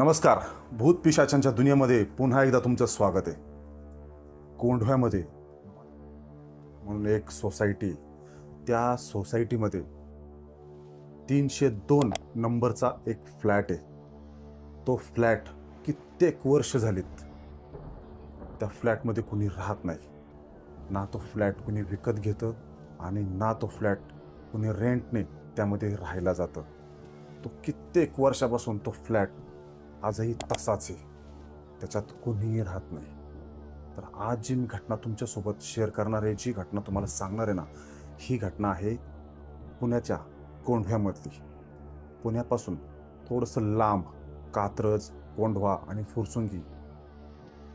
नमस्कार. भूत पिशाचांच्या दुनियेमध्ये पुन्हा एकदा तुमचं स्वागत आहे. कोंढव्यामध्ये म्हणून एक सोसायटी, त्या सोसायटीमध्ये 302 नंबरचा एक फ्लॅट आहे. तो फ्लॅट कित्येक वर्ष झालीत त्या फ्लॅटमध्ये कुणी राहत नाही. ना तो फ्लॅट कुणी विकत घेतं आणि ना तो फ्लॅट कुणी रेंटने त्यामध्ये राहायला जातं. तो कित्येक वर्षापासून तो फ्लॅट आजही तसाच आहे, त्याच्यात कोणीही राहत नाही. तर आज जी मी घटना तुमच्यासोबत शेअर करणार आहे, जी घटना तुम्हाला सांगणार आहे ना, ही घटना आहे पुण्याच्या कोंढव्यामधली. पुण्यापासून थोडंसं लांब कात्रज, कोंढवा आणि फुरसुंगी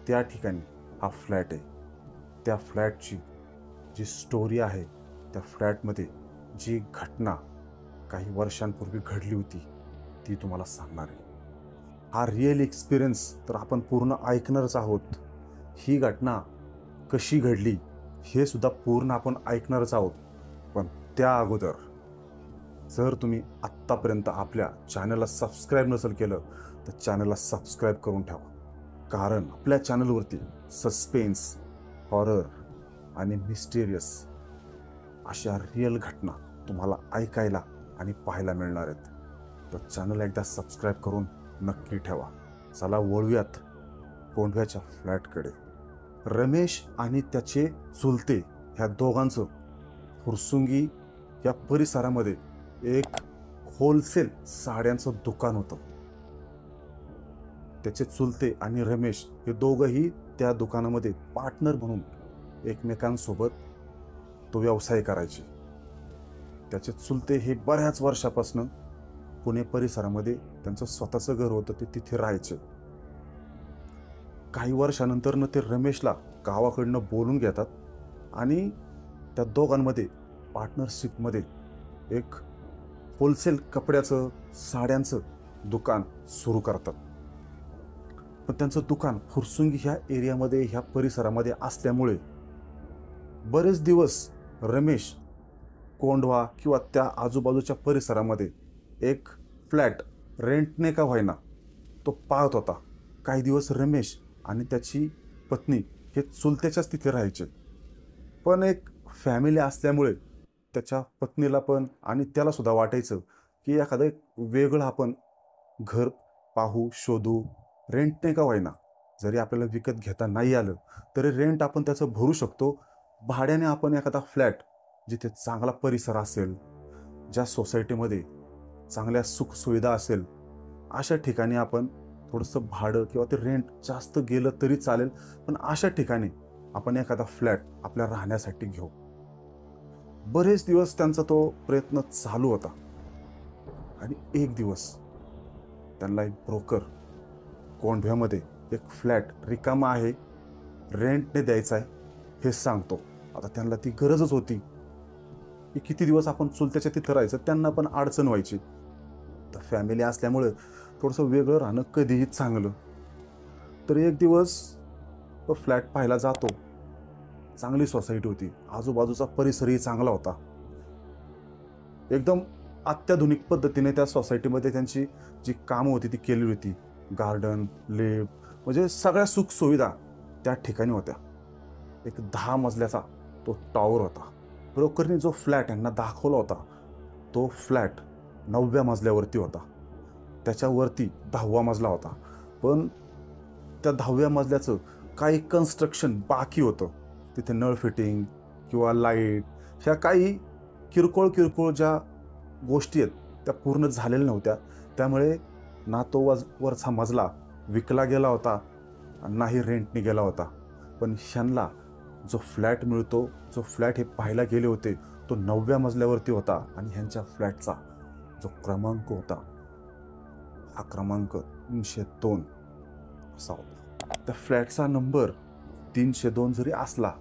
त्या ठिकाणी हा फ्लॅट आहे. त्या फ्लॅटची जी स्टोरी आहे, त्या फ्लॅटमध्ये जी घटना काही वर्षांपूर्वी घडली होती ती तुम्हाला सांगणार आहे. हा रिअल एक्सपिरियन्स तर आपण पूर्ण ऐकणारच आहोत. ही घटना कशी घडली हे सुद्धा पूर्ण आपण ऐकणारच आहोत. पण त्या अगोदर जर तुम्ही आत्तापर्यंत आपल्या चॅनलला सबस्क्राईब नसेल केलं तर चॅनलला सबस्क्राईब करून ठेवा. कारण आपल्या चॅनलवरती सस्पेन्स, हॉरर आणि मिस्टेरियस अशा रिअल घटना तुम्हाला ऐकायला आणि पाहायला मिळणार आहेत. तर चॅनल एकदा सबस्क्राईब करून नक्की ठेवा. चला वळूयात कोंढव्याच्या फ्लॅटकडे. रमेश आणि त्याचे चुलते ह्या दोघांचं फुरसुंगी या परिसरामध्ये एक होलसेल साड्यांचं दुकान होतं. त्याचे चुलते आणि रमेश हे दोघंही त्या दुकानामध्ये पार्टनर म्हणून एकमेकांसोबत तो व्यवसाय करायचे. त्याचे चुलते हे बऱ्याच वर्षापासून पुणे परिसरामध्ये त्यांचं स्वतःचं घर होतं, ते तिथे राहायचे. काही वर्षानंतर ते रमेशला गावाकडनं बोलून घेतात आणि त्या दोघांमध्ये पार्टनरशिपमध्ये एक होलसेल कपड्याचं, साड्यांचं दुकान सुरू करतात. पण त्यांचं दुकान फुरसुंगी ह्या एरियामध्ये, ह्या परिसरामध्ये असल्यामुळे बरेच दिवस रमेश कोंढवा किंवा त्या आजूबाजूच्या परिसरामध्ये एक फ्लॅट रेंटने का होईना तो पाहत होता. काही दिवस रमेश आणि त्याची पत्नी हे चुलत्याच्याच तिथे राहायचे. पण एक फॅमिली असल्यामुळे त्याच्या पत्नीला पण आणि त्याला सुद्धा वाटायचं की एखादं वेगळं आपण घर पाहू, शोधू, रेंटने का होईना. जरी आपल्याला विकत घेता नाही आलं तरी रेंट आपण त्याचं भरू शकतो. भाड्याने आपण एखादा फ्लॅट जिथे चांगला परिसर असेल, ज्या सोसायटीमध्ये चांगल्या सुखसुविधा असेल, अशा ठिकाणी आपण थोडंसं भाडं किंवा ते रेंट जास्त गेलं तरी चालेल, पण अशा ठिकाणी आपण एखादा फ्लॅट आपल्या राहण्यासाठी घेऊ. बरेच दिवस त्यांचा तो प्रयत्न चालू होता आणि एक दिवस त्यांना एक ब्रोकर कोंढव्यामध्ये एक फ्लॅट रिकामा आहे, रेंटने द्यायचा आहे हे सांगतो. आता त्यांना ती गरजच होती की किती दिवस आपण चुलत्याच्या तिथं राहायचं, त्यांना पण अडचण व्हायची. तर फॅमिली असल्यामुळे थोडंसं वेगळं राहणं कधीही चांगलं. तर एक दिवस तो फ्लॅट पाहायला जातो. चांगली सोसायटी होती, आजूबाजूचा परिसरही चांगला होता. एकदम अत्याधुनिक पद्धतीने त्या सोसायटीमध्ये त्यांची जी कामं होती ती केली होती. गार्डन, लिफ्ट, म्हणजे सगळ्या सुखसुविधा त्या ठिकाणी होत्या. एक 10 मजल्याचा तो टॉवर होता. ब्रोकरने जो फ्लॅट यांना दाखवला होता तो फ्लॅट 9व्या मजल्यावरती होता. त्याच्यावरती 10वा मजला होता. पण त्या 10व्या मजल्याचं काही कन्स्ट्रक्शन बाकी होतं. तिथे नळ फिटिंग किंवा लाईट, ह्या काही किरकोळ ज्या गोष्टी आहेत त्या पूर्ण झालेल्या नव्हत्या. त्यामुळे ना तो वरचा मजला विकला गेला होता नाही रेंटने गेला होता. पण ह्यांना जो फ्लॅट मिळतो, जो फ्लॅट हे पाहायला गेले होते तो 9व्या मजल्यावरती होता आणि ह्यांच्या फ्लॅटचा जो क्रमांक होता हा क्रमांक 302 असा होता. त्या फ्लॅटचा नंबर 302 जरी असला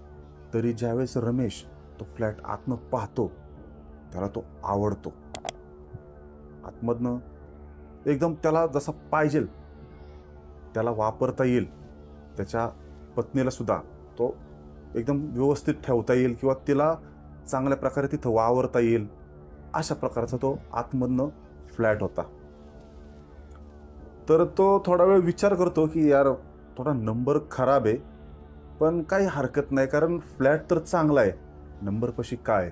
तरी ज्यावेळेस रमेश तो फ्लॅट आतनं पाहतो त्याला तो आवडतो. आतमधनं एकदम त्याला जसा पाहिजे त्याला वापरता येईल, त्याच्या पत्नीला सुद्धा तो एकदम व्यवस्थित ठेवता येईल किंवा तिला चांगल्या प्रकारे तिथं वावरता येईल, अशा प्रकारचा तो आतमधनं फ्लॅट होता. तर तो थोडा वेळ विचार करतो की यार थोडा नंबर खराब आहे, पण काही हरकत नाही कारण फ्लॅट तर चांगला आहे, नंबरपाशी काय.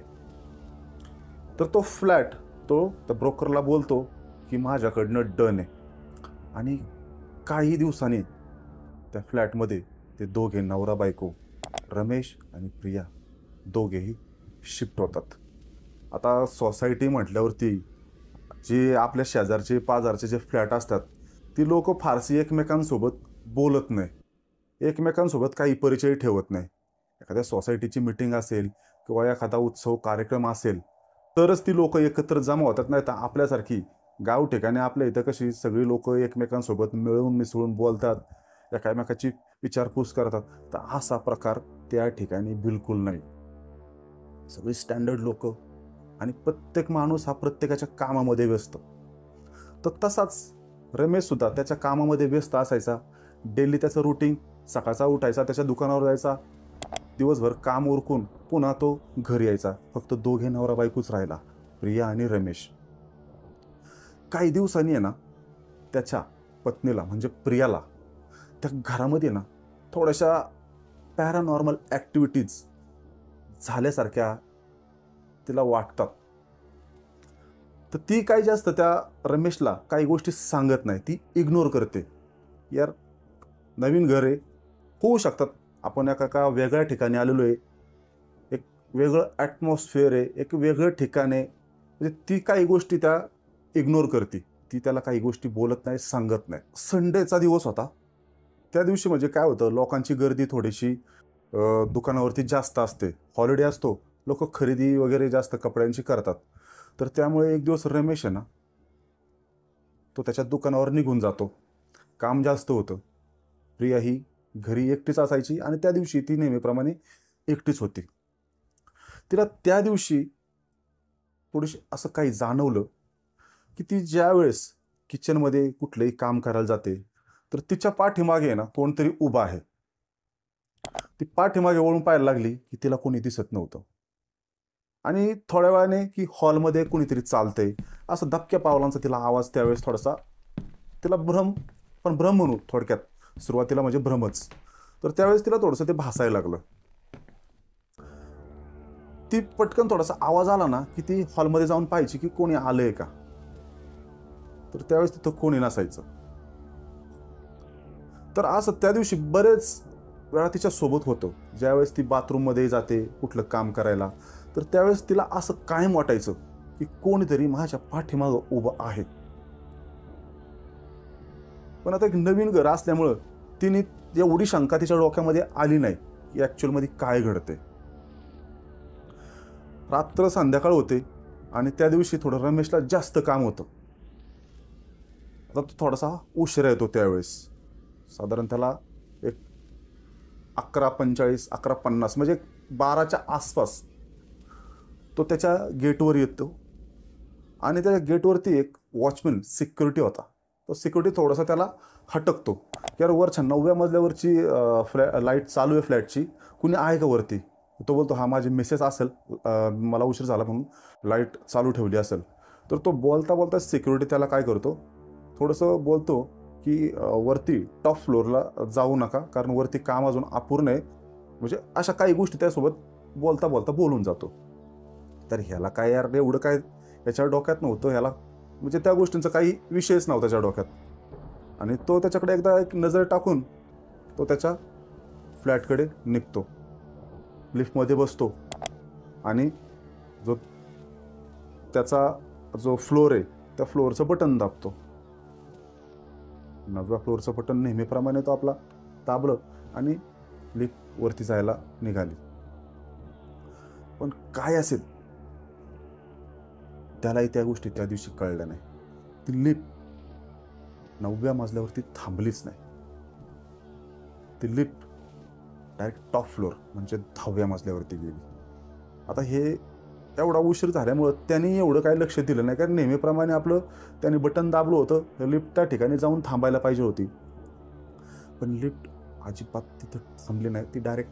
तर तो फ्लॅट तो त्या ब्रोकरला बोलतो की माझ्याकडनं डन आहे. आणि काही दिवसांनी त्या फ्लॅटमध्ये ते दोघे नवरा बायको रमेश आणि प्रिया दोघेही शिफ्ट होतात. आता सोसायटी म्हटल्यावरती जे आपल्या शेजारचे पाजारचे जे फ्लॅट असतात ती लोक फारशी एकमेकांसोबत बोलत नाही, एकमेकांसोबत काही परिचय ठेवत नाही. एखाद्या सोसायटीची मीटिंग असेल किंवा एखादा उत्सव कार्यक्रम असेल तरच ती लोक एकत्र जमा होतात. नाही तर आपल्यासारखी गाव ठिकाणी आपल्या इथं कशी सगळी लोक एकमेकांसोबत मिळून मिसळून बोलतात, एकामेकाची विचारपूस करतात, तर असा प्रकार त्या ठिकाणी बिलकुल नाही. सगळी स्टँडर्ड लोक आणि प्रत्येक माणूस हा प्रत्येकाच्या कामामध्ये व्यस्त. तर तसाच रमेश सुद्धा त्याच्या कामामध्ये व्यस्त असायचा. डेली त्याचं रुटीन सकाळचा उठायचा, त्याच्या दुकानावर जायचा, दिवसभर काम उरकून पुन्हा तो घरी यायचा. फक्त दोघे नवरा बायकोच राहिला, प्रिया आणि रमेश. काही दिवसांनी आहे ना त्याच्या पत्नीला म्हणजे प्रियाला त्या घरामध्ये ना थोड्याशा पॅरानॉर्मल ॲक्टिव्हिटीज झाल्यासारख्या तिला वाटतात. तर ती काही जास्त त्या रमेशला काही गोष्टी सांगत नाही, ती इग्नोर करते. यार नवीन घर आहे, होऊ शकतात, आपण एका वेगळ्या ठिकाणी आलेलो आहे, एक वेगळं ॲटमॉस्फिअर आहे, एक वेगळं ठिकाण आहे, म्हणजे ती काही गोष्टी त्या इग्नोर करते. ती त्याला काही गोष्टी बोलत नाही, सांगत नाही. संडेचा दिवस होता. त्या दिवशी म्हणजे काय होतं, लोकांची गर्दी थोडीशी दुकानावरती जास्त असते, हॉलिडे असतो, लोक खरेदी वगैरे जास्त कपड्यांची करतात. तर त्यामुळे एक दिवस रमेश आहे ना तो त्याच्या दुकानावर निघून जातो. काम जास्त होतं. प्रिया ही घरी एकटीच असायची आणि त्या दिवशी ती नेहमीप्रमाणे एकटीच होती. तिला त्या दिवशी थोडीशी असं काही जाणवलं की ती ज्या वेळेस किचनमध्ये कुठलंही काम करायला जाते तर तिच्या पाठीमागे आहे ना कोणतरी उभा आहे. ती पाठीमागे वळून पाहायला लागली की तिला कोणी दिसत नव्हतं. आणि थोड्या वेळाने की हॉलमध्ये कुणीतरी चालतंय असं धपक्या पावलांचा तिला आवाज त्यावेळेस थोडासा तिला भ्रम, पण भ्रम म्हणू थोडक्यात, सुरुवातीला म्हणजे भ्रमच. तर त्यावेळेस तिला थोडंसं ते भासायला लागलं. ती पटकन थोडासा आवाज आला ना की ती हॉलमध्ये जाऊन पाहायची की कोणी आलंय का. तर त्यावेळेस तिथं कोणी नसायचं. तर असं त्या दिवशी बरेच वेळा तिच्या सोबत होतं. ज्यावेळेस ती बाथरूममध्ये जाते कुठलं काम करायला तर त्यावेळेस तिला असं कायम वाटायचं की कोणीतरी माझ्या पाठीमागं उभं आहे. पण आता एक नवीन घर असल्यामुळं तिने एवढी शंका तिच्या डोक्यामध्ये आली नाही की ॲक्च्युअलमध्ये काय घडते. रात्र संध्याकाळ होते आणि त्या दिवशी थोडं रमेशला जास्त काम होतं. आता तो थोडासा उशिरा येतो त्यावेळेस, साधारण त्याला एक 11:45 11:50 म्हणजे 12च्या आसपास तो त्याच्या गेटवर येतो. आणि त्या गेटवरती एक वॉचमन सिक्युरिटी होता. तो सिक्युरिटी थोडासा त्याला हटकतो की यार वरच्या 9व्या मजल्यावरची लाईट चालू आहे फ्लॅटची, कुणी आहे का वरती. तो बोलतो हा माझी मिसेस असेल, मला उशीर झाला म्हणून लाईट चालू ठेवली असेल. तर तो बोलता बोलता सिक्युरिटी त्याला काय करतो, थोडंसं बोलतो की वरती टॉप फ्लोअरला जाऊ नका कारण वरती काम अजून अपूर्ण आहे, म्हणजे अशा काही गोष्टी त्यासोबत बोलता बोलता बोलून जातो. तर ह्याला काय यार एवढं काय याच्या डोक्यात नव्हतं, ह्याला म्हणजे त्या गोष्टींचा काही विषयच नव्हता त्याच्या डोक्यात. आणि तो त्याच्याकडे एकदा एक नजर टाकून तो त्याच्या फ्लॅटकडे निघतो, लिफ्टमध्ये बसतो आणि जो त्याचा जो फ्लोअर आहे त्या फ्लोअरचं बटन दाबतो. 9व्या फ्लोअरचं बटन नेहमीप्रमाणे तो आपला दाबलं आणि लिफ्ट वरती जायला निघाली. पण काय असेल त्यालाही त्या गोष्टी त्या दिवशी कळल्या नाही. ती लिफ्ट 9व्या मजल्यावरती थांबलीच नाही. ती लिफ्ट डायरेक्ट टॉप फ्लोअर म्हणजे 10व्या मजल्यावरती गेली. आता हे एवढा उशीर झाल्यामुळं त्यांनी एवढं काही लक्ष दिलं नाही कारण नेहमीप्रमाणे आपलं त्यांनी बटन दाबलं होतं, लिफ्ट त्या ठिकाणी जाऊन थांबायला पाहिजे होती. पण लिफ्ट अजिबात तिथं थांबली नाही. ती डायरेक्ट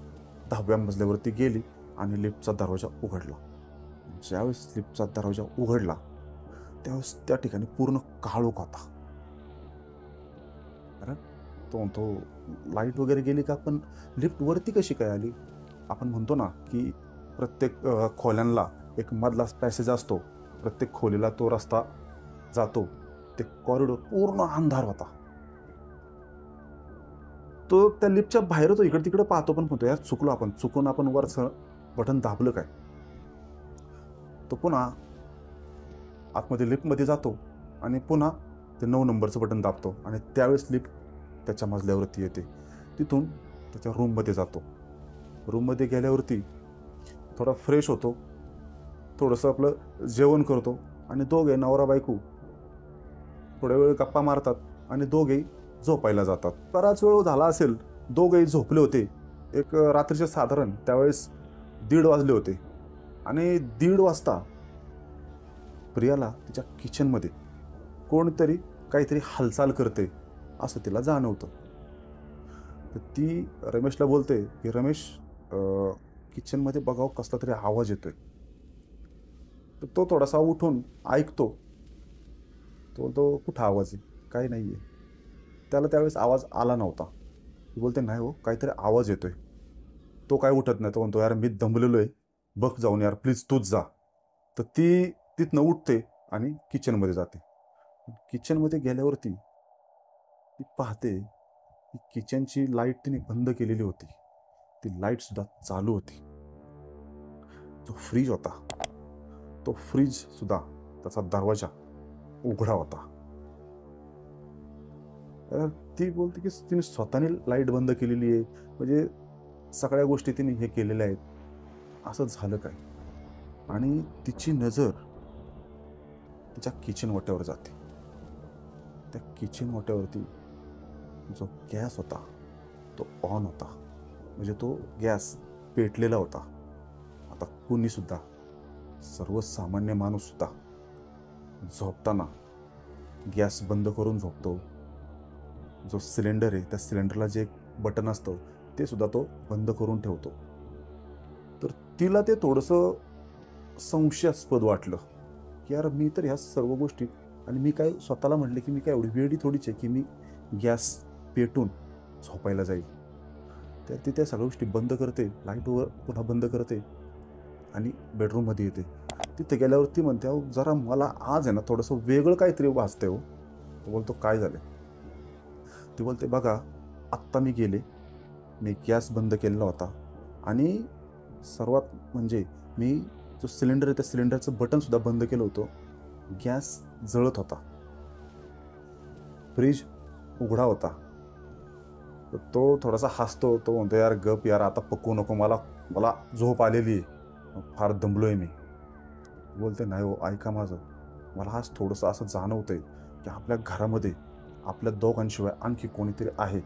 10व्या मजल्यावरती गेली आणि लिफ्टचा दरवाजा उघडला. ज्यावेळेस लिफ्टचा दरवाजा उघडला त्यावेळेस त्या ठिकाणी पूर्ण काळोख होता. अरे तो म्हणतो लाईट वगैरे गेली का, पण लिफ्ट वरती कशी काय आली? आपण म्हणतो ना की प्रत्येक खोल्यांना एक मधला पॅसेज असतो, प्रत्येक खोलीला तो रस्ता जातो. ते कॉरिडॉर पूर्ण अंधार होता. तो त्या लिफ्टच्या बाहेर होतो, इकडे तिकडे पाहतो, पण म्हणतो यार चुकलो, आपण चुकून आपण वरचं बटन दाबलं काय? तो पुन्हा आतमध्ये लिफ्टमध्ये जातो आणि पुन्हा ते 9 नंबरचं बटन दाबतो आणि त्यावेळेस लिफ्ट त्याच्या मजल्यावरती येते. तिथून त्याच्या रूममध्ये जातो. रूममध्ये गेल्यावरती थोडा फ्रेश होतो, थोडंसं आपलं जेवण करतो आणि दोघे नवरा बायको थोड्या वेळ गप्पा मारतात आणि दोघेही झोपायला जातात. बराच वेळ झाला असेल, दोघेही झोपले होते. एक रात्रीचे साधारण त्यावेळेस 1:30 वाजले होते आणि 1:30 वाजता प्रियाला तिच्या किचनमध्ये कोणतरी काहीतरी हालचाल करते असं तिला जाणवतं. तर ती रमेशला बोलते की रमेश, किचनमध्ये बघावं कसला तरी आवाज येतोय. तर तो थोडासा उठून ऐकतो. तो बोलतो कुठं आवाज आहे? काही नाही आहे. त्याला त्यावेळेस आवाज आला नव्हता. ती बोलते नाही हो, काहीतरी आवाज येतोय. तो काय उठत नाही. तो म्हणतो यार मी दमलेलो आहे, बघ जाऊन यार प्लीज तूच जा. तर ती तिथनं उठते आणि किचनमध्ये जाते. किचनमध्ये गेल्यावरती ती पाहते की किचनची लाईट तिने बंद केलेली होती. ती लाईट सुद्धा चालू होती. जो फ्रीज होता, तो फ्रीज सुद्धा त्याचा दरवाजा उघडा होता. ती बोलते की तिने स्वतःने लाईट बंद केलेली आहे, म्हणजे सगळ्या गोष्टी तिने हे केलेल्या आहेत. असं झालं काय? आणि तिची नजर तिच्या किचन वाट्यावर जाते. त्या किचन वाट्यावरती जो गॅस होता तो ऑन होता, म्हणजे तो गॅस पेटलेला होता. आता कुणी सुद्धा, सर्वसामान्य माणूस सुद्धा झोपताना गॅस बंद करून झोपतो. जो सिलेंडर आहे त्या सिलेंडरला जे बटन असतं ते सुद्धा तो बंद करून ठेवतो. तर तिला ते थोडंसं संशयास्पद वाटलं की यार मी तर ह्या सर्व गोष्टी, आणि मी काय स्वतःला म्हटले की मी काय एवढी वेडी थोडीच आहे की मी गॅस पेटून झोपायला जाईल. तर ती त्या सगळ्या गोष्टी बंद करते, लाईटवर पुन्हा बंद करते आणि बेडरूममध्ये येते. तिथे गेल्यावर ती म्हणते अहो जरा मला आज आहे ना थोडंसं वेगळं काहीतरी वाचते हो. तो बोलतो काय झालं? ती बोलते बघा, आत्ता मी गेले, मी गॅस बंद केलेला होता आणि सर्वात म्हणजे मी जो सिलेंडर आहे त्या सिलेंडरचं बटनसुद्धा बंद केलं होतं. गॅस जळत होता, फ्रीज उघडा होता. तर तो थोडासा हसतो. तो म्हणतो यार गप यार, आता पकवू नको, मला मला झोप आलेली आहे, फार दमलोय मी. बोलते नाही हो, ऐका माझं, मला आज थोडंसं असं जाणवतंय की आपल्या घरामध्ये आपल्या दोघांशिवाय आणखी कोणीतरी आहे.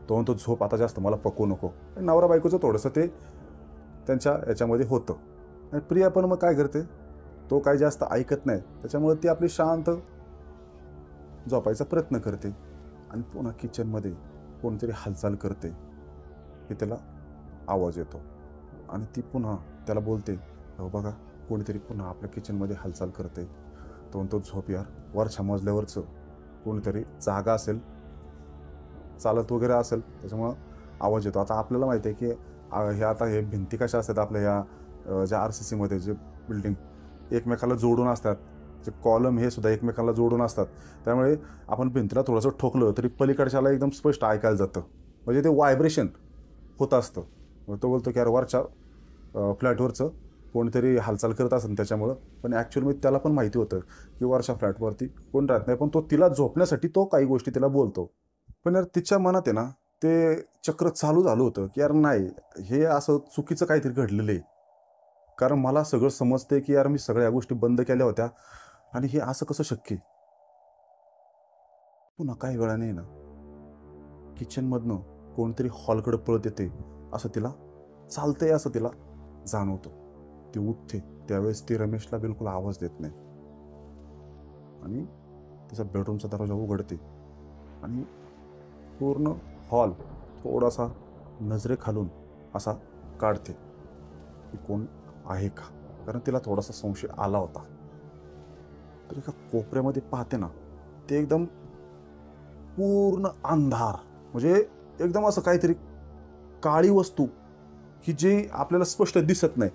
तो म्हणतो झोप आता जास्त, मला पकवू नको. नवरा बायकोचं थोडंसं ते त्यांच्या याच्यामध्ये होतं. आणि प्रिया पण मग काय करते, तो काही जास्त ऐकत नाही, त्याच्यामुळे ती आपली शांत झोपायचा प्रयत्न करते. आणि पुन्हा किचनमध्ये कोणतरी हालचाल करते हे त्याला आवाज येतो. आणि ती पुन्हा त्याला बोलते हो बघा, कोणीतरी पुन्हा आपल्या किचनमध्ये हालचाल करते. तो म्हणतो झोप यार, वरच्या मजल्यावरचं कोणीतरी जागा असेल, चालत वगैरे असेल, त्याच्यामुळं आवाज येतो. आता आपल्याला माहिती आहे की हे आता हे भिंती कशा असतात आपल्या ह्या ज्या RCCमध्ये जे बिल्डिंग एकमेकाला जोडून असतात, जे कॉलम हे सुद्धा एकमेकाला जोडून असतात, त्यामुळे आपण भिंतीला थोडंसं ठोकलं तरी पलीकडच्याला एकदम स्पष्ट ऐकायला जातं, म्हणजे ते व्हायब्रेशन होत असतं. तो बोलतो की यार वरच्या फ्लॅटवरचं कोणीतरी हालचाल करत असेल त्याच्यामुळं. पण ॲक्च्युअली त्याला पण माहिती होतं की वरच्या फ्लॅटवरती कोण राहत नाही, पण तो तिला झोपण्यासाठी तो काही गोष्टी तिला बोलतो. पण यार तिच्या मनात आहे ना ते चक्र चालू झालं होतं की यार नाही, हे असं चुकीचं काहीतरी घडलेलं आहे. कारण मला सगळं समजते की यार मी सगळ्या गोष्टी बंद केल्या होत्या आणि हे असं कसं शक्य आहे. पुन्हा काही वेळाने ना किचनमधनं कोणतरी हॉलकडे पळत येते असं तिला, चालतंय असं तिला जाणवतं. ती उठते, त्यावेळेस ती रमेशला बिलकुल आवाज देत नाही आणि तिचा बेडरूमचा दरवाजा उघडते आणि पूर्ण हॉल थोडासा नजरेखालून असा काढते की कोण आहे का, कारण तिला थोडासा संशय आला होता. तर एका कोपऱ्यामध्ये पाहते ना, ते एकदम पूर्ण अंधार, म्हणजे एकदम असं काहीतरी काळी वस्तू की जे आपल्याला स्पष्ट दिसत नाही,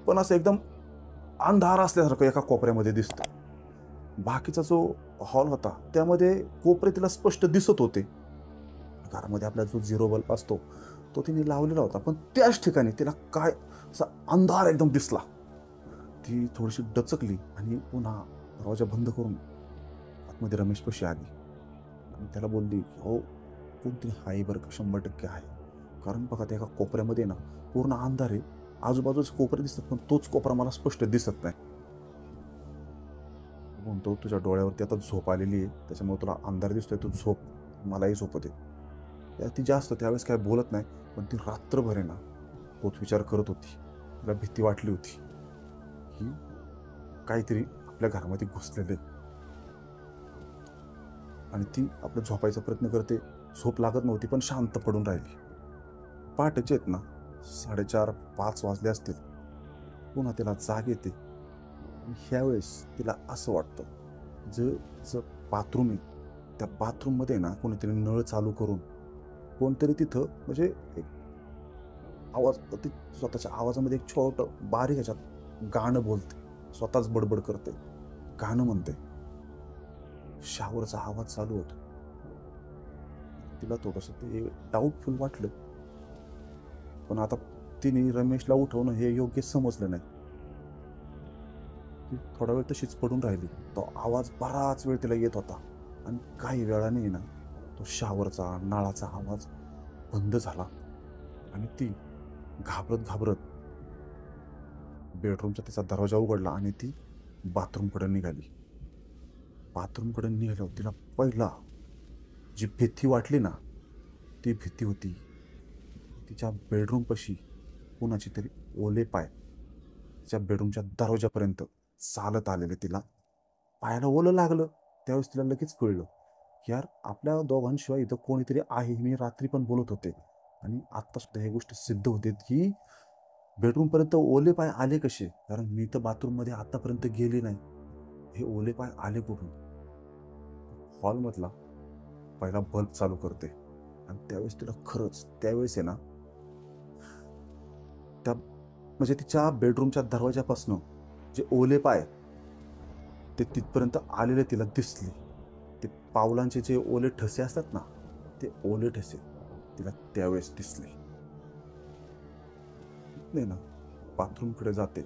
पण असं एकदम अंधार असल्यासारखं एका कोपऱ्यामध्ये दिसतं. बाकीचा जो हॉल होता त्यामध्ये कोपरे तिला स्पष्ट दिसत होते. घरामध्ये आपला जो झिरो बल्ब असतो तो तिने लावलेला होता, पण त्याच ठिकाणी तिला काय असा अंधार एकदम दिसला. ती थोडीशी डचकली आणि पुन्हा दरवाजा बंद करून आतमध्ये रमेशपाशी आली आणि त्याला बोलली की हो, कोणतरी आहे बरं का, 100% आहे. कारण बघा त्या एका कोपऱ्यामध्ये ना पूर्ण अंधार आहे, आजूबाजूचे कोपरे दिसतात पण तोच कोपरा मला स्पष्ट दिसत नाही. म्हणतो तुझ्या डोळ्यावरती आता झोप आलेली आहे, त्याच्यामुळे तुला अंधार दिसतोय, तू झोप, मलाही झोप दे. ती जास्त त्यावेळेस काय बोलत नाही, पण ती रात्रभर आहे ना तोच विचार करत होती. तिला भीती वाटली होती की काहीतरी आपल्या घरामध्ये घुसलेले, आणि ती आपलं झोपायचा प्रयत्न करते. झोप लागत नव्हती पण शांत पडून राहिली. पहाटेचे आहेत ना 4:30-5 वाजले असतील. पुन्हा तिला जाग येते आणि ह्यावेळेस तिला असं वाटतं जे बाथरूम आहे त्या बाथरूममध्ये ना कोणीतरी नळ चालू करून कोणतरी तिथं, म्हणजे एक आवाज, ती स्वतःच्या आवाजामध्ये एक छोटं बारीक ह्याच्यात गाणं बोलते, स्वतःच बडबड करते, गाणं म्हणते. शावरचा आवाज चालू होतो. तिला थोडंसं ते डाऊटफुल वाटलं, पण आता तिने रमेशला उठवणं हे योग्य समजलं नाही. ती थोडा वेळ तशीच पडून राहिली. तो आवाज बराच वेळ तिला येत होता आणि काही वेळाने ना तो शावरचा नळाचा आवाज बंद झाला आणि ती घाबरत घाबरत बेडरूमचा तिचा दरवाजा उघडला आणि ती बाथरूमकडे निघाली. बाथरूमकडे निघाल्यावर तिला पहिला जी भीती वाटली ना, ती भीती होती तिच्या बेडरूमपाशी कुणाची तरी ओले पाय तिच्या बेडरूमच्या दरवाजापर्यंत चालत आलेले. तिला पायाला ओलं लागलं. त्यावेळेस तिला लगेच कळलं की यार, आपल्या दोघांशिवाय इथं कोणीतरी आहे. मी रात्री पण बोलत होते आणि आत्ता सुद्धा ह्या गोष्टी सिद्ध होते की बेडरूमपर्यंत ओले पाय आले कसे, कारण मी तर बाथरूममध्ये आतापर्यंत गेले नाही. हे ओले पाय आले कुठून? हॉलमधला पहिला बल्ब चालू करते आणि त्यावेळेस तिला खरंच त्यावेळेस आहे ना त्या, म्हणजे तिच्या बेडरूमच्या दरवाजापासून जे ओले पाय ते तिथपर्यंत आलेले तिला दिसले. ते पावलांचे जे ओले ठसे असतात ना, ते ओले ठसे तिला त्यावेळेस दिसले. नाही ना बाथरूमकडे जाते,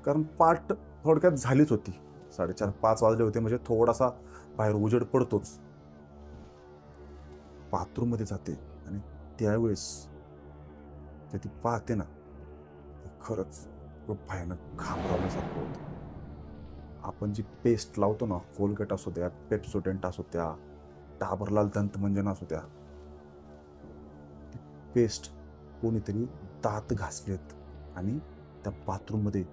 कारण पाठ थोडक्यात झालीच होती. 4:30-5 वाजले होते, म्हणजे थोडासा बाहेर उजेड पडतोच. बाथरूममध्ये जाते आणि त्यावेळेस जे ती पाहते ना, खरंच खूप भयानक घाबरवण्यासारखं होतं. आपण जी पेस्ट लावतो ना, कोलगेट असू द्या, पेप्सोडेंट असू द्या, डाबरलाल दंतमंजन असू द्या, ती पेस्ट कोणीतरी दात घासलेत आणि त्या बाथरूममध्ये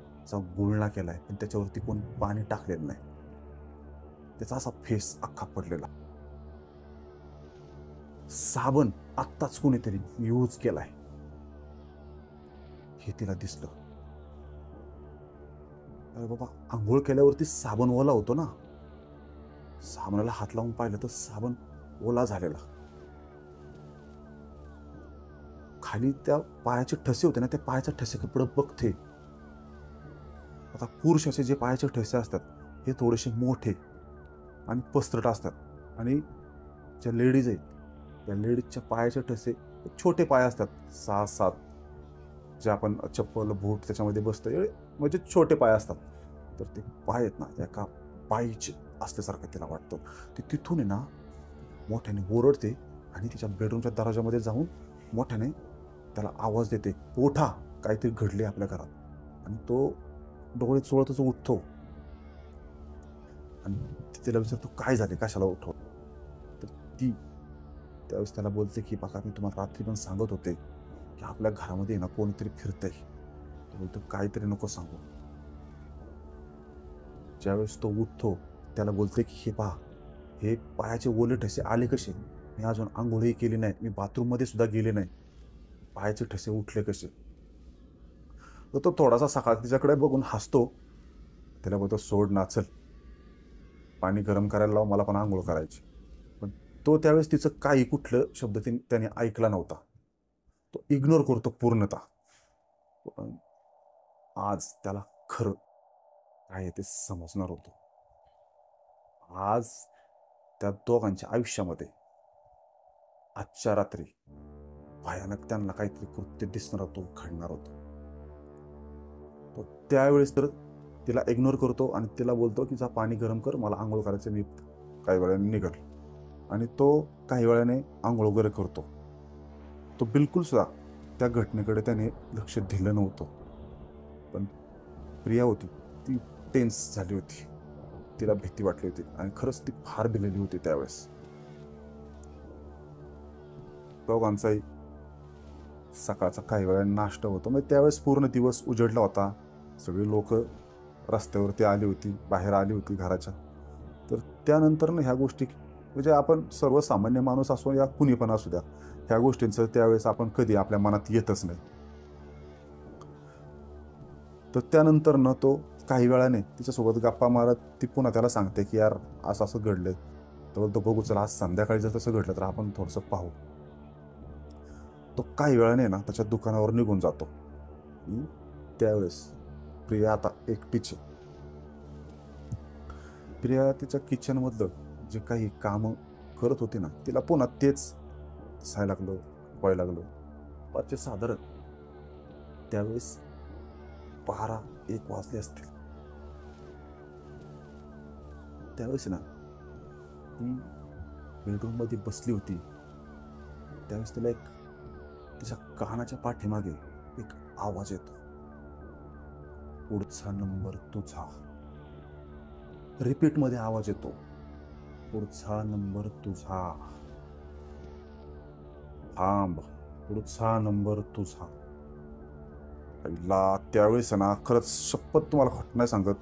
गुळणा केलाय, पण त्याच्यावरती कोणी पाणी टाकलेलं नाही. त्याचा असा फेस अख्खा पडलेला. साबण आत्ताच कोणीतरी यूज केलाय हे तिला दिसलं. अरे बाबा, आंघोळ केल्यावरती साबण ओला होतो ना, साबणाला हात लावून पाहिलं तर साबण ओला झालेला. खाली त्या पायाचे ठसे होते ना, त्या पायाच्या ठसेकडे बघते. आता पुरुषाचे जे पायाचे ठसे असतात हे थोडेसे मोठे आणि पसरट असतात, आणि ज्या लेडीज आहेत त्या लेडीजच्या पायाचे ठसे छोटे पाय असतात, 6-7, जे आपण चप्पल बूट त्याच्यामध्ये बसतो, म्हणजे छोटे पाय असतात. तर ते पाय आहेत ना एका बाईचे असल्यासारखं तिला वाटतं. ती तिथून आहे ना मोठ्याने ओरडते आणि तिच्या बेडरूमच्या दरवाजामध्ये जाऊन मोठ्याने त्याला आवाज देते, उठा, काहीतरी घडले आपल्या घरात. आणि तो डोळे चोळतच उठतो आणि तिला विचारतो काय झाले, कशाला उठव. तर ती त्यावेळेस त्याला बोलते की बघा, मी तुम्हाला रात्री पण सांगत होते की आपल्या घरामध्ये ना कोणीतरी फिरतंय. तो बोलतो काहीतरी नको सांगू. ज्यावेळेस तो उठतो त्याला बोलते की हे पहा, हे पायाचे ओले ठसे आले कसे, मी अजून आंघोळही केली नाही, मी बाथरूममध्ये सुद्धा गेले नाही, पायाचे ठसे उठले कसे. तर तो थोडासा सकाळ तिच्याकडे बघून हसतो. त्याला बोलतो सोड ना, चल पाणी गरम करायला लाव, मला पण आंघोळ करायची. पण तो त्यावेळेस तिचं काही कुठलं शब्द त्याने ऐकला नव्हता. तो इग्नोर करतो पूर्णतः. पण आज त्याला खरं काय आहे ते समजणार होतं. आज त्या दोघांच्या आयुष्यामध्ये आजच्या रात्री भयानक त्यांना काहीतरी कृत्य दिसणार होतं, घडणार होतं. तो त्यावेळेस तर तिला इग्नोर करतो आणि तिला बोलतो की जा पाणी गरम कर, मला आंघोळ करायचं, मी काही वेळाने निघल. आणि तो काही वेळाने आंघोळ वगैरे करतो. तो बिलकुल सुद्धा त्या घटनेकडे त्याने लक्ष दिलं नव्हतं. पण प्रिया होती ती टेन्स झाली होती, तिला भीती वाटली होती आणि खरंच ती फार भिलेली होती त्यावेळेस. दोघांचाही सकाळचा काही वेळा नाश्ता होतो. मग त्यावेळेस पूर्ण दिवस उजडला होता. सगळी लोक रस्त्यावरती आली होती, बाहेर आली होती घराच्या. तर त्यानंतर ह्या गोष्टी म्हणजे आपण सर्वसामान्य माणूस असो या कुणी पण असू द्या, ह्या गोष्टींचं त्यावेळेस आपण कधी आपल्या मनात येतच नाही. तर त्यानंतर तो काही वेळाने तिच्यासोबत गप्पा मारत ती पुन्हा त्याला सांगते की यार असं असं घडलंय. तर तो बघू चला, आज संध्याकाळी जर तसं घडलं तर आपण थोडंसं पाहू. तो काही वेळाने त्याच्या दुकानावर निघून जातो. त्यावेळेस प्रिया आता एकटीच. प्रिया तिच्या किचनमधलं जे काही काम करत होती ना, तिला पुन्हा तेच दिसायला लागलं, व्हायला लागलं. पाचशे साधारण त्यावेळेस 12-1 वाजले असतील. त्यावेळेस ती बेडरूम मध्ये बसली होती. त्यावेळेस तिला तिच्या कानाच्या पाठीमागे एक आवाज येतो, पुढचा नंबर तुझा. रिपीट मध्ये आवाज येतो, पुढचा नंबर तुझा. थांब, पुढचा नंबर तुझा. पहिला त्यावेळेस खरंच शपथ तुम्हाला खोट नाही सांगत,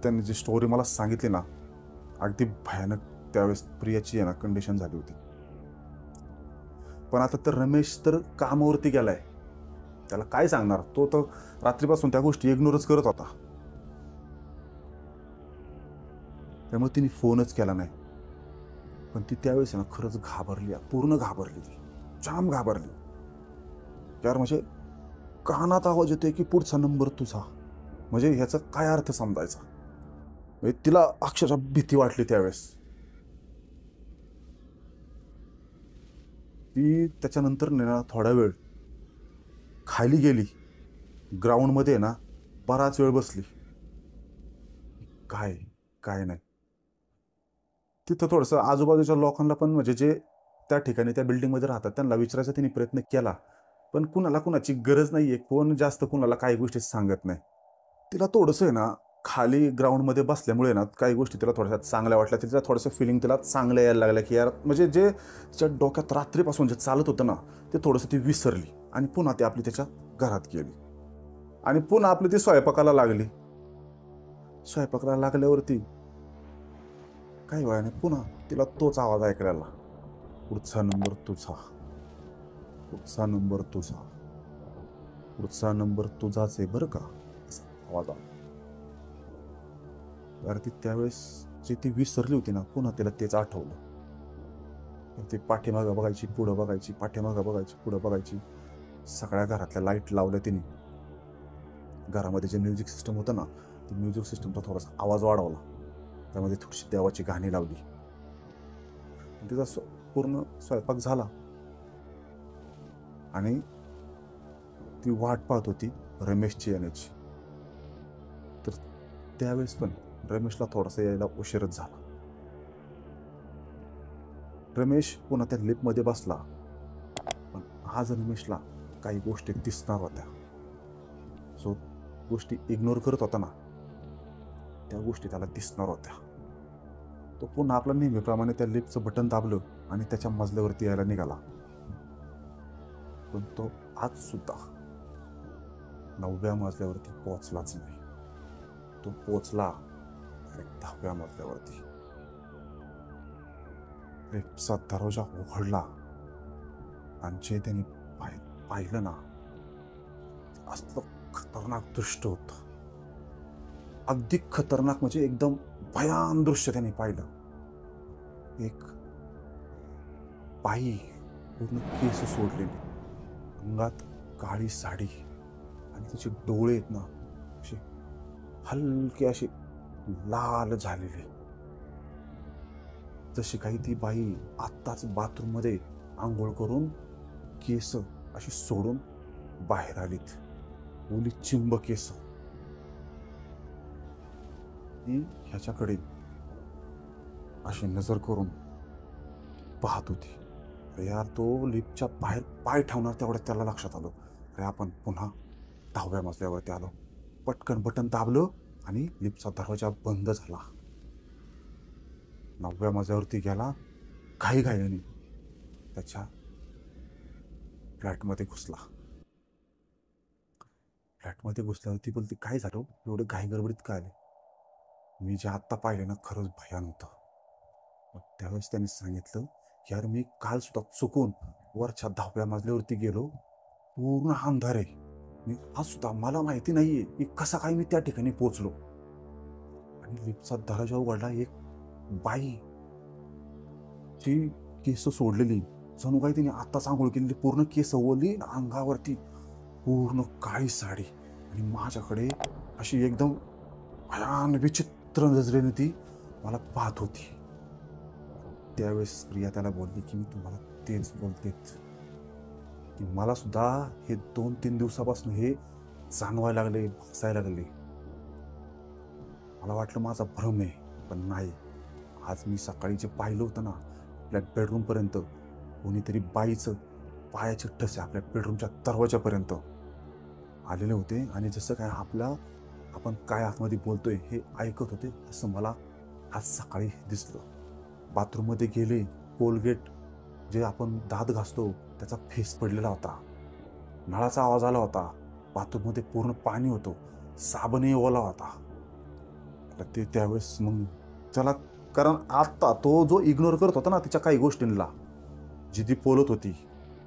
त्यांनी जी स्टोरी मला सांगितली ना, अगदी भयानक त्यावेळेस प्रियाची कंडिशन झाली होती. पण आता तर रमेश तर कामावरती गेलाय, त्याला काय सांगणार? तो तर रात्रीपासून त्या गोष्टी इग्नोरच करत होता. त्यामुळे तिने फोनच केला नाही. पण ती त्यावेळेस खरंच घाबरली, पूर्ण घाबरली, ती जाम घाबरली. यार म्हणजे कानात आवाज येतोय की पुढचा नंबर तुझा, म्हणजे ह्याचा काय अर्थ समजायचा? म्हणजे तिला अक्षरशः भीती वाटली त्यावेळेस. ती त्याच्यानंतर थोडा वेळ खाली गेली, ग्राउंडमध्ये बराच वेळ बसली. काय काय नाही. तिथं थोडंसं आजूबाजूच्या लोकांना पण म्हणजे जे त्या ठिकाणी त्या बिल्डिंगमध्ये राहतात त्यांना विचारायचा तिने प्रयत्न केला. पण कुणाची गरज नाहीये, कोण जास्त कुणाला काही गोष्टी सांगत नाही. तिला थोडंसं खाली ग्राउंडमध्ये बसल्यामुळे काही गोष्टी तिला थोड्याशा चांगल्या वाटल्या. तिला थोडंसं फिलिंग तिला चांगलं यायला लागलं की यार म्हणजे जे तिच्या डोक्यात रात्रीपासून जे चालत होतं ते थोडंसं ती विसरली आणि पुन्हा ती आपली त्याच्या घरात गेली आणि पुन्हा आपली ती स्वयंपाकाला लागली. स्वयंपाकाला लागल्यावरती काही वेळाने पुन्हा तिला तोच आवाज ऐकायला, पुढचा नंबर तुझा, पुढचा नंबर तुझा, पुढचा नंबर तुझाच आहे बरं का, आवाज आला. ती त्यावेळेस जी ती विसरली होती पुन्हा तिला तेच आठवलं. ती पाठीमागं बघायची, पुढं बघायची, पाठीमागं बघायची, पुढं बघायची. सगळ्या घरातल्या लाईट लावल्या तिने. घरामध्ये जे म्युझिक सिस्टम होतं ते म्युझिक सिस्टमचा थोडासा आवाज वाढवला. त्यामध्ये थोडीशी देवाची गाणी लावली. तिचा पूर्ण स्वयंपाक झाला आणि ती वाट पाहत होती रमेशची येण्याची. तर त्यावेळेस पण रमेशला थोडासा यायला उशीरच झाला. रमेश पुन्हा त्या लिफ्टमध्ये बसला. पण आज रमेशला काही गोष्टी दिसणार होत्या. जो गोष्टी इग्नोर करत होता त्या गोष्टी त्याला दिसणार होत्या. तो पुन्हा आपल्या नेहमीप्रमाणे त्या लिफ्टचं बटन दाबलं आणि त्याच्या मजल्यावरती यायला निघाला. पण तो आज सुद्धा 9व्या मजल्यावरती पोहोचलाच नाही. तो पोहोचला 10व्या मजल्यावरती. लिफ्टचा दरवाजा उघडला आणि जे त्यांनी पाहिलं असलं खतरनाक दृश्य होतं. अगदी खतरनाक म्हणजे एकदम भयान दृश्य त्यांनी पाहिलं. एक बाई, पूर्ण केस सोडलेली, अंगात काळी साडी आणि तिचे डोळे आहेत ना असे हलके असे लाल झालेले, जशी काही ती बाई आत्ताच बाथरूममध्ये आंघोळ करून केस अशी सोडून बाहेर आलीत. ओली चिंब केस. ती ह्याच्याकडे अशी नजर करून पाहत होती. अरे यार, तो लिफ्टच्या बाहेर पाय ठेवणार तेवढ्यात त्याला लक्षात आलं, अरे आपण पुन्हा 10व्या मजल्यावरती आलो. पटकन बटन दाबलं आणि लिफ्टचा दरवाजा बंद झाला. 9व्या मजल्यावरती गेला. घाईघाईने त्याच्या फ्लॅटमध्ये घुसला. फ्लॅटमध्ये घुसल्यावरती बोलते, काय झालं एवढं घाई गडबडीत काय आले? मी जे आत्ता पाहिले ना खरंच भयान होतं. मग त्यावेळेस त्यांनी सांगितलं, यार मी काल सुद्धा चुकून वरच्या 10व्या मजल्यावरती गेलो, पूर्ण अंधार आहे. मी आज सुद्धा मला माहिती नाहीये की कसा काय मी त्या ठिकाणी पोहोचलो. आणि लिफ्टचा दरवाजा उघडला. एक बाई, ती केस सोडलेली, जणू काही तिने आत्ताच आंघोळ केलेली, पूर्ण केस ओली, अंगावरती पूर्ण काळी साडी आणि माझ्याकडे अशी एकदम भयान विचित्र नजरेने ती मला पाहत होती. त्यावेळेस प्रिया त्याला बोलली की मी तुम्हाला तेच बोलतेच की मला सुद्धा हे 2-3 दिवसापासून हे जाणवायला लागले, भासायला लागले. मला वाटलं माझा भ्रम आहे, पण नाही. आज मी सकाळी जे पाहिलं होतं ना आपल्या बेडरूमपर्यंत, कोणीतरी बाईचं पायाचे ठसे आपल्या बेडरूमच्या दरवाजापर्यंत आलेले होते. आणि जसं काय आपण काय आतमध्ये बोलतोय हे ऐकत होते, असं मला आज सकाळी दिसलं. बाथरूममध्ये गेले, कोलगेट जे आपण दात घासतो त्याचा फेस पडलेला होता, नळाचा आवाज आला होता, बाथरूममध्ये पूर्ण पाणी होतं, साबणही ओला होता. ते त्यावेळेस मग त्याला, कारण आता तो जो इग्नोर करत होता ना तिच्या काही गोष्टींना, जी ती बोलत होती,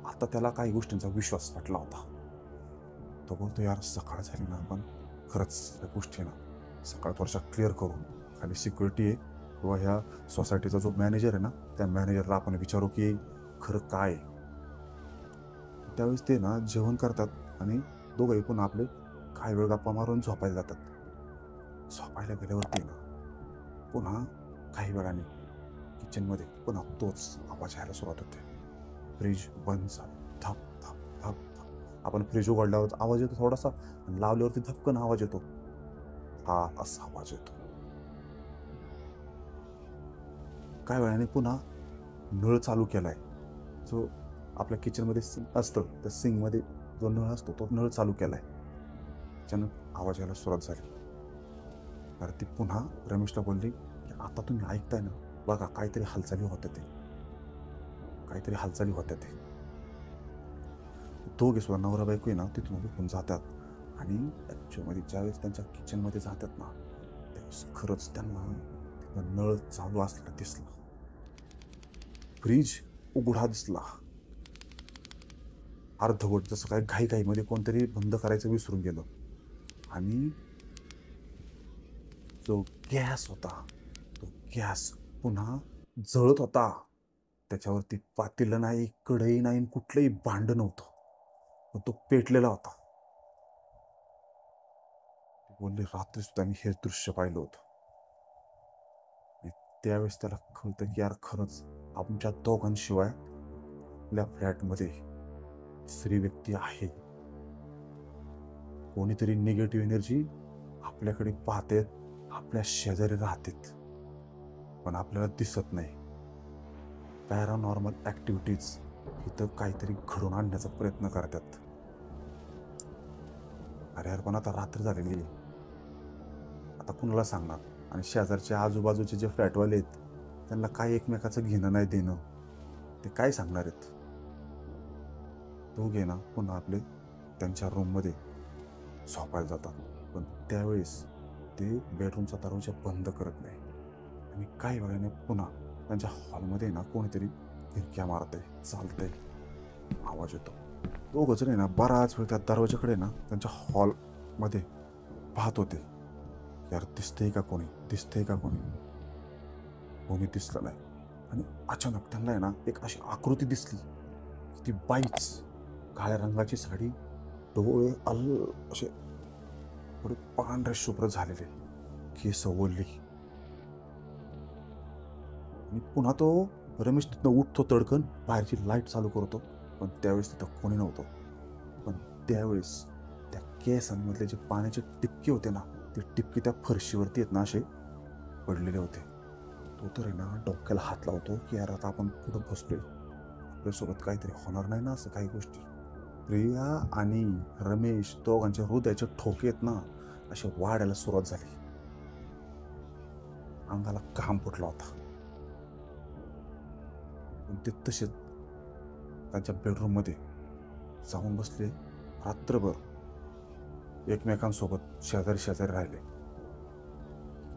आता त्याला काही गोष्टींचा विश्वास पटला होता. तो बोलतो, यार सकाळ झाली ना, आपण खरंच त्या गोष्टी ना सकाळ थोड्याशा क्लिअर करू. खाली सिक्युरिटी आहे किंवा ह्या सोसायटीचा जो मॅनेजर आहे ना, त्या मॅनेजरला आपण विचारू की खरं काय आहे. त्यावेळेस ते ना जेवण करतात आणि दोघंही पुन्हा आपले काही वेळ गप्पा मारून झोपायला जातात. झोपायला गेल्यावरती ना पुन्हा काही वेळाने किचनमध्ये पुन्हा तोच आवाज यायला सुरुवात होते. फ्रीज बंद झालं, धप धप धप धप. आपण फ्रीज उघडल्यावर आवाज येतो थोडासा, आणि लावल्यावरती धपकन आवाज येतो, हा असा आवाज येतो. काही वेळाने पुन्हा नळ चालू केलाय, जो आपल्या किचनमध्ये सिंक असतं, त्या सिंकमध्ये जो नळ असतो तो नळ चालू केलाय. अचानक आवाज यायला सुरुवात झाली. तर ती पुन्हा रमेशला बोलली, आता तुम्ही ऐकताय ना, बघा काहीतरी हालचाली होत्या ते, काहीतरी हालचाली होत्या ते. दोघे सुद्धा नवरा बायको आहे ना तिथून उठून जातात. आणि ॲक्च्युअलमध्ये ज्यावेळेस त्यांच्या किचनमध्ये जातात ना, त्यावेळेस खरंच त्यांना तिथं नळ चालू असलेला दिसला, फ्रीज उघडा दिसला. अर्धवट, जसं काय घाईघाईमध्ये कोणतरी बंद करायचं विसरून गेलं. आणि जो गॅस होता तो गॅस पुन्हा जळत होता. त्याच्यावरती पातेलं नाही, कढई नाही, कुठलंही भांड नव्हतं, पण तो पेटलेला होता. बोलले, रात्री सुद्धा मी हे दृश्य पाहिलं होतं. त्यावेळेस त्याला कळतं की यार खरंच आमच्या दोघांशिवाय आपल्या फ्लॅटमध्ये तिसरी व्यक्ती आहे. कोणीतरी निगेटिव्ह एनर्जी आपल्याकडे पाहते, आपल्या शेजारी राहतात, पण आपल्याला दिसत नाही. पॅरानॉर्मल ॲक्टिव्हिटीज इथं काहीतरी घडून आणण्याचा प्रयत्न करतात. अरे यार, पण आता रात्र झालेली आहे, आता कुणाला सांगणार? आणि शेजारचे आजूबाजूचे जे फ्लॅटवाले आहेत त्यांना काय एकमेकाचं घेणं नाही देणं, ते काय सांगणार आहेत? तो घे ना पुन्हा आपले त्यांच्या रूममध्ये झोपायला जातात. पण त्यावेळेस ते बेडरूमचा दरवाजा बंद करत नाही. आणि काही वेळाने पुन्हा त्यांच्या हॉलमध्ये ना कोणीतरी फिरक्या मारतंय, चालतंय, आवाज येतो. दोघं जण आहे ना बराच वेळ त्या दरवाजाकडे ना त्यांच्या हॉलमध्ये पाहत होते, यार दिसतंय का कोणी, दिसतंय का कोणी. कोणी दिसलं नाही. आणि अचानक त्यांना आहे ना एक अशी आकृती दिसली, ती बाईच, काळ्या रंगाची साडी, डोळे असे थोडे पांढरे शुभ्र झालेले, केस ओढली. आणि पुन्हा तो रमेश तिथनं उठतो तडकन, बाहेरची लाईट चालू करतो, पण त्यावेळेस तिथं कोणी नव्हतं. पण त्यावेळेस त्या केसांमधले जे पाण्याचे टिपके होते ना, ते टिपके त्या फरशीवरती आहेत ना असे पडलेले होते. तो तर आहे ना डोक्याला हात लावतो की यार आता आपण पुढं बसलोय, आपल्यासोबत काहीतरी होणार नाही ना असं काही गोष्टी. प्रिया आणि रमेश दोघांच्या हृदयाचे ठोके आहेत ना असे वाढायला सुरुवात झाली. अंगाला घाम फुटला होता. पण ते तसेच त्यांच्या बेडरूममध्ये जाऊन बसले. रात्रभर एकमेकांसोबत शेजारी शेजारी राहिले.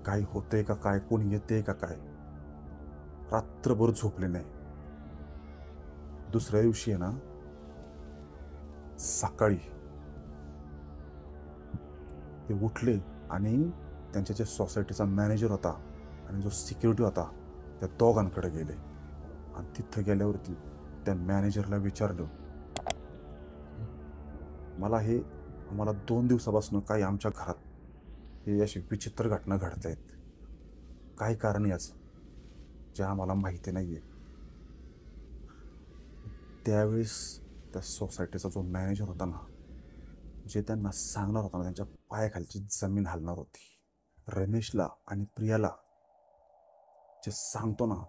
काही होतंय का काय, कोणी येते का काय, रात्रभर झोपले नाही. दुसऱ्या दिवशी आहे ना सकाळी ते उठले आणि त्यांच्या जे सोसायटीचा मॅनेजर होता आणि जो सिक्युरिटी होता त्या दोघांकडे गेले. आणि तिथं गेल्यावरती त्या मॅनेजरला विचारलं, आम्हाला 2 दिवसापासून काही आमच्या घरात हे अशी विचित्र घटना घडत आहेत, काय कारण याचं जे आम्हाला माहिती नाहीये. त्यावेळेस त्या सोसायटीचा जो मॅनेजर होता ना, जे त्यांना सांगणार होता ना, त्यांच्या पायाखालची जमीन हलणार होती. रमेशला आणि प्रियाला जे सांगतो ना,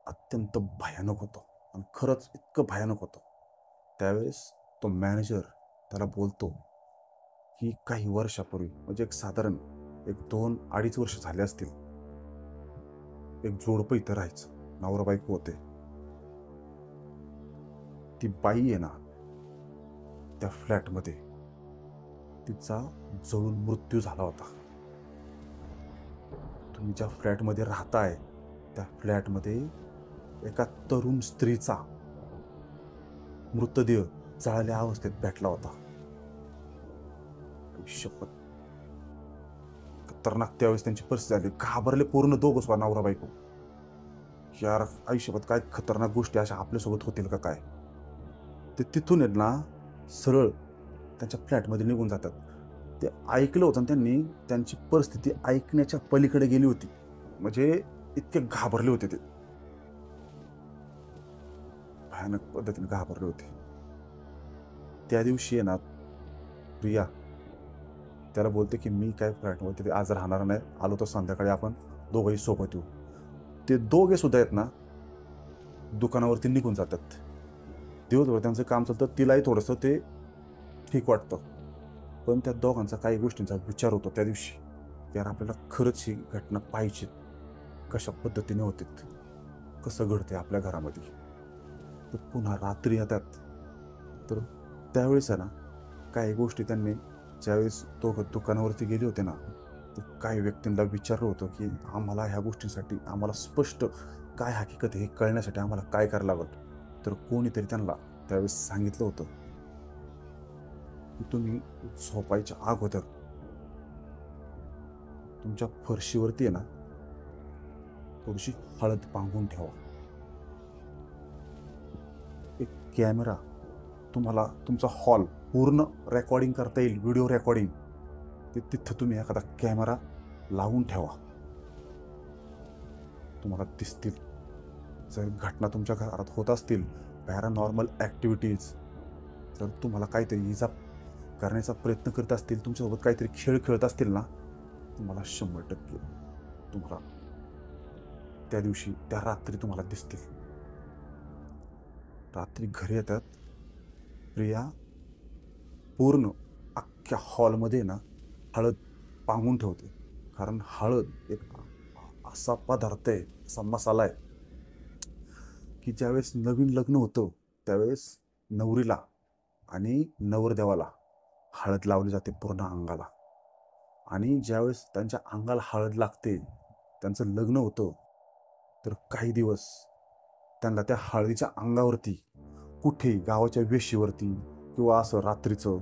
अत्यंत भयानक होतं. आणि खरंच इतकं भयानक होतं. त्यावेळेस तो मॅनेजर त्याला बोलतो की काही वर्षापूर्वी, म्हणजे एक साधारण 2-2.5 वर्ष झाले असतील, एक जोडपं इथं राहायचं, नवरा बायको होते. ती बाई आहे ना त्या फ्लॅटमध्ये, तिचा जळून मृत्यू झाला होता. तुम्ही ज्या फ्लॅटमध्ये राहताय त्या फ्लॅटमध्ये एका तरुण स्त्रीचा मृतदेह जळाल्या अवस्थेत भेटला होता. शपथ, खतरनाक. त्यावेळेस त्यांची परिस्थिती झाली, घाबरले पूर्ण दोघं नवरा बायको. यार आयुष्यात काय खतरनाक गोष्टी अशा आपल्यासोबत होतील का काय. ते तिथून आहेत ना सरळ त्यांच्या फ्लॅटमध्ये निघून जातात. ते ऐकलं होतं त्यांनी, त्यांची परिस्थिती ऐकण्याच्या पलीकडे गेली होती. म्हणजे इतके घाबरले होते ते, भयानक पद्धतीने घाबरले होते. त्या दिवशी आहे ना प्रिया त्याला बोलते की मी काय फ्लॅटमध्ये आज राहणार नाही, आलो तर संध्याकाळी आपण दोघंही सोबत येऊ. ते दोघे सुद्धा आहेत ना दुकानावरती निघून जातात. दिवसभर त्यांचं काम चालतं. तिलाही थोडंसं ते ठीक वाटतं, पण त्या दोघांचा काही गोष्टींचा विचार होतो त्या दिवशी, यार आपल्याला खरंच ही घटना पाहिजे, कशा पद्धतीने होते, कसं घडते आपल्या घरामध्ये. तर पुन्हा रात्री येतात. तर त्यावेळेस आहे ना काही गोष्टी त्यांनी, ज्यावेळेस दोघं दुकानावरती गेले होते ना, तर काही व्यक्तींना विचारलं होतं की आम्हाला ह्या गोष्टींसाठी, आम्हाला स्पष्ट काय हकीकत हे कळण्यासाठी आम्हाला काय करायला लागलं. तर कोणीतरी त्यांना त्यावेळेस सांगितलं होतं की तुम्ही झोपायच्या अगोदर तुमच्या फरशीवरती आहे ना थोडीशी हळद पांघून ठेवा. एक कॅमेरा तुम्हाला तुमचा हॉल पूर्ण रेकॉर्डिंग करता येईल, व्हिडिओ रेकॉर्डिंग, ते तिथं तुम्ही एखादा कॅमेरा लावून ठेवा. तुम्हाला दिसतील जर घटना तुमच्या घरात होत असतील, पॅरानॉर्मल ॲक्टिव्हिटीज, जर तुम्हाला काहीतरी इजा करण्याचा प्रयत्न करत असतील, तुमच्यासोबत काहीतरी खेळ खेळत असतील ना, तुम्हाला 100% तुम्हाला त्या दिवशी त्या रात्री तुम्हाला दिसतील. रात्री घरी येतात. प्रिया पूर्ण अख्ख्या हॉलमध्ये ना हळद पांगून ठेवते. कारण हळद एक असा पदार्थ आहे, असा मसाला आहे की ज्यावेळेस नवीन लग्न होतं त्यावेळेस नवरीला आणि नवरदेवाला हळद लावली जाते पूर्ण अंगाला. आणि ज्यावेळेस त्यांच्या अंगाला हळद लागते, त्यांचं लग्न होतं, तर काही दिवस त्यांना त्या हळदीच्या अंगावरती कुठे गावाच्या वेशीवरती किंवा असं रात्रीचं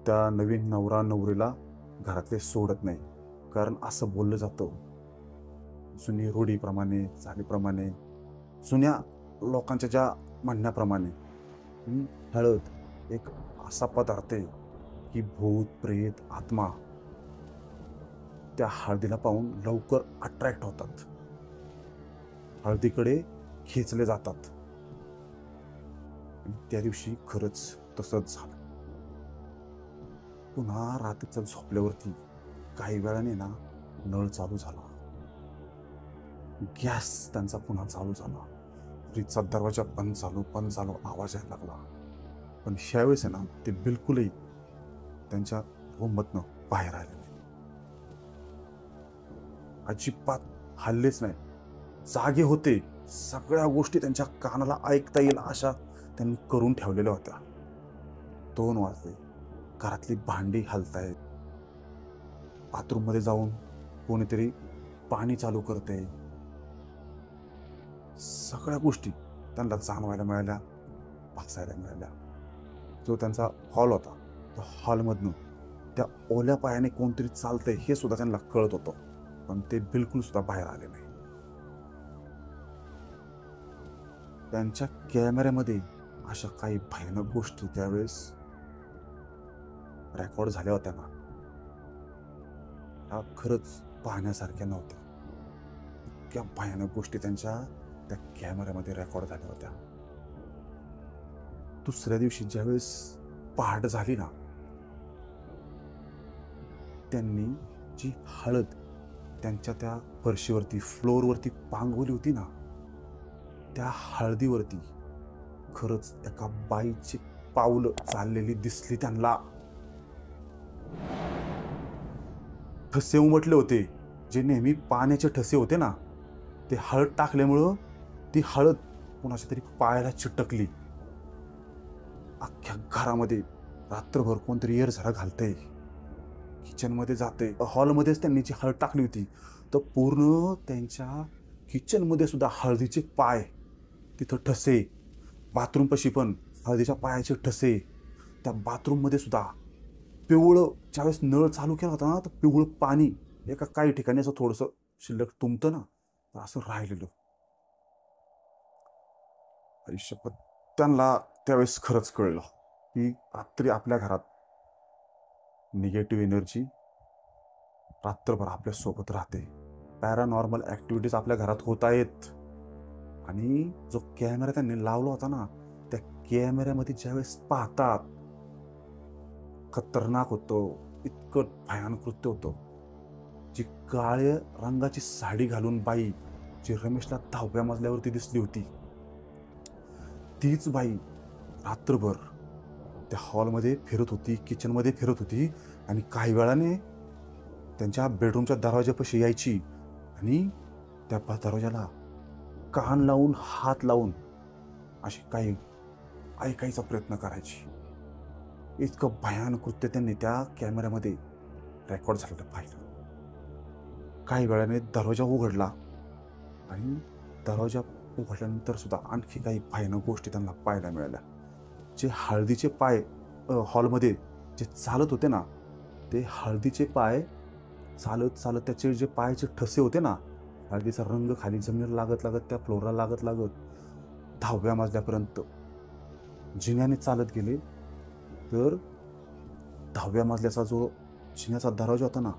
त्या नवीन नवरा नवरीला घरातले सोडत नाही. कारण असं बोललं जातं, जुनी रूढीप्रमाणे, चालीप्रमाणे, जुन्या लोकांच्या ज्या म्हणण्याप्रमाणे हळद एक असा पदार्थ आहे की भूत, प्रेत, आत्मा त्या हळदीला पाहून लवकर अट्रॅक्ट होतात, हळदीकडे खेचले जातात. त्या दिवशी खरंच तसंच झालं. पुन्हा रात्रीचं झोपल्यावरती काही वेळाने ना नळ चालू झाला, गॅस त्यांचा पुन्हा चालू झाला, फ्रीजचा दरवाजा बंद झालो आवाज यायला लागला. पण ह्यावेळेस आहे ना ते बिलकुलही त्यांच्या रूममधनं बाहेर आले नाही, अजिबात हल्लेच नाही, जागे होते. सगळ्या गोष्टी त्यांच्या कानाला ऐकता येईल अशा त्यांनी करून ठेवलेल्या होत्या. 2 वाजले, घरातली भांडी हलतायत, बाथरूम मध्ये जाऊन कोणीतरी पाणी चालू करते. सगळ्या गोष्टी त्यांना जाणवायला मिळाल्या, बघायला मिळाल्या. जो त्यांचा हॉल होता त्या हॉलमधनं त्या ओल्या पायाने कोणतरी चालतंय हे सुद्धा त्यांना कळत होतं, पण ते बिलकुल सुद्धा बाहेर आले नाही. त्यांच्या कॅमेऱ्यामध्ये अशा काही भयानक गोष्टी त्यावेळेस रेकॉर्ड झाल्या होत्या ना, ह्या खरंच पाहण्यासारख्या नव्हत्या. इतक्या भयानक गोष्टी त्यांच्या त्या कॅमेऱ्यामध्ये रेकॉर्ड झाल्या होत्या. दुसऱ्या दिवशी ज्यावेळेस पहाट झाली ना, त्यांनी जी हळद त्यांच्या त्या फरशीवरती फ्लोअरवरती पांगवली होती ना, त्या हळदीवरती खरंच एका बाईची पाऊल चाललेली दिसली त्यांना. ठसे उमटले होते, जे नेहमी पाण्याचे ठसे होते ना, ते हळद टाकल्यामुळं ती हळद कोणाच्या तरी पायाला चिटकली. अख्ख्या घरामध्ये रात्रभर कोणतरी एअरझरा घालतंय, किचनमध्ये जाते. हॉलमध्येच त्यांनी जी हळद टाकली होती तर पूर्ण त्यांच्या किचनमध्ये सुद्धा हळदीचे पाय, तिथं ठसे, बाथरूमपाशी पण हळदीच्या पायाचे ठसे. त्या बाथरूममध्ये सुद्धा पिवळं, ज्यावेळेस नळ चालू केला होता ना तर पिवळं पाणी एका काही ठिकाणी असं थोडंसं शिल्लक तुंबतं ना, तर असं राहिलेलं. आयुष्यभर त्यांना त्यावेळेस खरंच कळलं की रात्री आपल्या घरात निगेटिव्ह एनर्जी रात्रभर आपल्यासोबत राहते, पॅरानॉर्मल ॲक्टिव्हिटीज आपल्या घरात होत आहेत. आणि जो कॅमेरा त्यांनी लावला होता ना, त्या कॅमेऱ्यामध्ये ज्यावेळेस पाहतात, खतरनाक होतं, इतकं भयानक कृत्य होतं. जी काळ्या रंगाची साडी घालून बाई जी रमेशला 10व्या मजल्यावरती दिसली होती, तीच बाई रात्रभर त्या हॉलमध्ये फिरत होती, किचनमध्ये फिरत होती आणि काही वेळाने त्यांच्या बेडरूमच्या दरवाजापाशी यायची आणि त्या दरवाजाला कान लावून, हात लावून अशी काही ऐकायचा प्रयत्न करायची. इतकं भयानक कृत्य त्यांनी त्या कॅमेऱ्यामध्ये रेकॉर्ड झालेलं पाहिलं. काही वेळाने दरवाजा उघडला आणि दरवाजा उघडल्यानंतर सुद्धा आणखी काही भयानक गोष्टी त्यांना पाहायला मिळाल्या. जे हळदीचे पाय हॉलमध्ये जे चालत होते ना, ते हळदीचे पाय चालत चालत त्याचे जे पायाचे ठसे होते ना, हळदीचा रंग खाली जमिनीला लागत लागत त्या फ्लोअरला लागत लागत 10व्या मजल्यापर्यंत जिन्याने चालत गेले. तर 10व्या मजल्याचा जो जिन्याचा दरवाजा होता ना,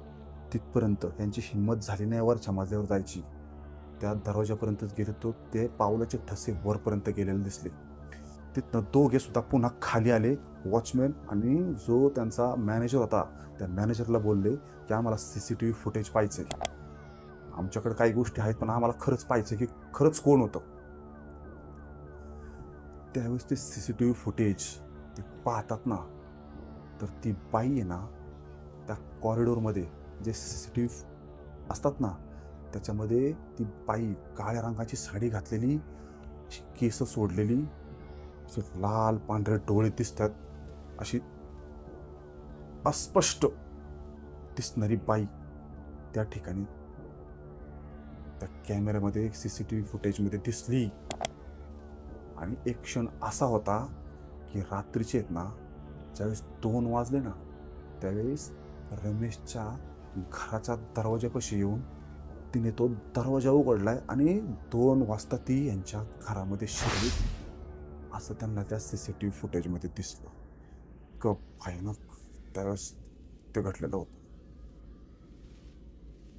तिथपर्यंत त्यांची हिंमत झाली नाही वरच्या मजल्यावर जायची. त्या दरवाजापर्यंतच गेले, तो ते पावलाचे ठसे वरपर्यंत गेलेले दिसले. तिथनं दोघे सुद्धा पुन्हा खाली आले. वॉचमॅन आणि जो त्यांचा मॅनेजर होता, त्या मॅनेजरला बोलले की आम्हाला CCTV फुटेज पाहिजे, आमच्याकडे काही गोष्टी आहेत पण आम्हाला खरंच पाहिजे की खरंच कोण होतं. त्यावेळेस ते CCTV फुटेज ते पाहतात ना, तर ती बाई आहे ना, त्या कॉरिडॉरमध्ये जे CCTV असतात ना, त्याच्यामध्ये ती बाई काळ्या रंगाची साडी घातलेली, केस सोडलेली, लाल पांढरे डोळे दिसतात, अशी अस्पष्ट दिसणारी बाई त्या ठिकाणी त्या कॅमेऱ्यामध्ये CCTV फुटेजमध्ये दिसली. आणि एक क्षण असा होता की रात्रीचे आहेत ना, ज्यावेळेस 2 वाजले ना, त्यावेळेस रमेशच्या घराच्या दरवाजापाशी येऊन तिने तो दरवाजा उघडलाय आणि 2 वाजता ती यांच्या घरामध्ये शिरली असं त्यांना त्या CCTV फुटेजमध्ये दिसलं. भयानक त्यावेळेस ते घडलेलं होतं.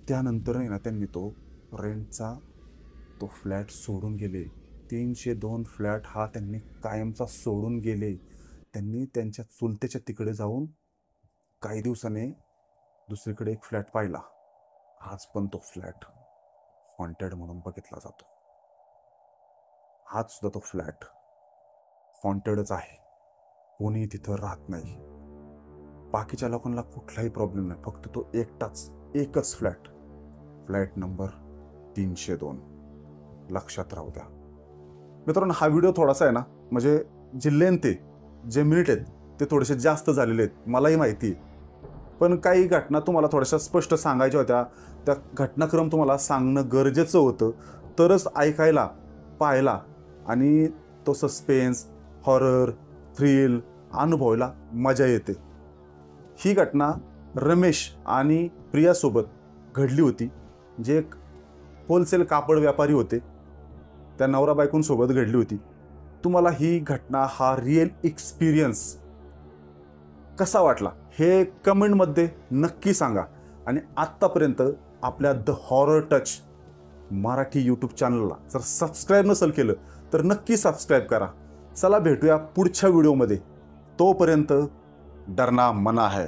त्यानंतरही ना त्यांनी तो रेंटचा तो फ्लॅट सोडून गेले. 302 फ्लॅट हा त्यांनी कायमचा सोडून गेले. त्यांनी त्यांच्या चुलत्याच्या तिकडे जाऊन काही दिवसाने दुसरीकडे एक फ्लॅट पाहिला. आज पण तो फ्लॅट हॉन्टेड म्हणून बघितला जातो. आज सुद्धा तो फ्लॅट हॉन्टेडच आहे. कोणी तिथं राहत नाही. बाकीच्या लोकांना कुठलाही प्रॉब्लेम नाही. फक्त तो एकच फ्लॅट नंबर 302. लक्षात राहू द्या मित्रांनो. हा व्हिडिओ थोडासा आहे ना, म्हणजे जे लेंथ आहे, जे मिनिट आहेत ते थोडेसे जास्त झालेले आहेत, मलाही माहिती आहे. पण काही घटना तुम्हाला थोड्याशा स्पष्ट सांगायच्या होत्या. त्या घटनाक्रम तुम्हाला सांगणं गरजेचं होतं, तरच ऐकायला, पाहायला आणि तो सस्पेन्स, हॉरर, थ्रिल अनुभवायला मजा येते. ही घटना रमेश आणि प्रियासोबत घडली होती, जे एक होलसेल कापड व्यापारी होते. त्या नवरा बायकोंसोबत घडली होती. तुम्हाला ही घटना, हा रिअल एक्सपिरियन्स कसा वाटला हे कमेंटमध्ये नक्की सांगा. आणि आत्तापर्यंत आपल्या the horror touch Marathi YouTube चॅनलला जर सबस्क्राईब नसेल केलं तर नक्की सबस्क्राईब करा. चला भेटूया पुढच्या व्हिडिओमध्ये. तोपर्यंत डरना मना है.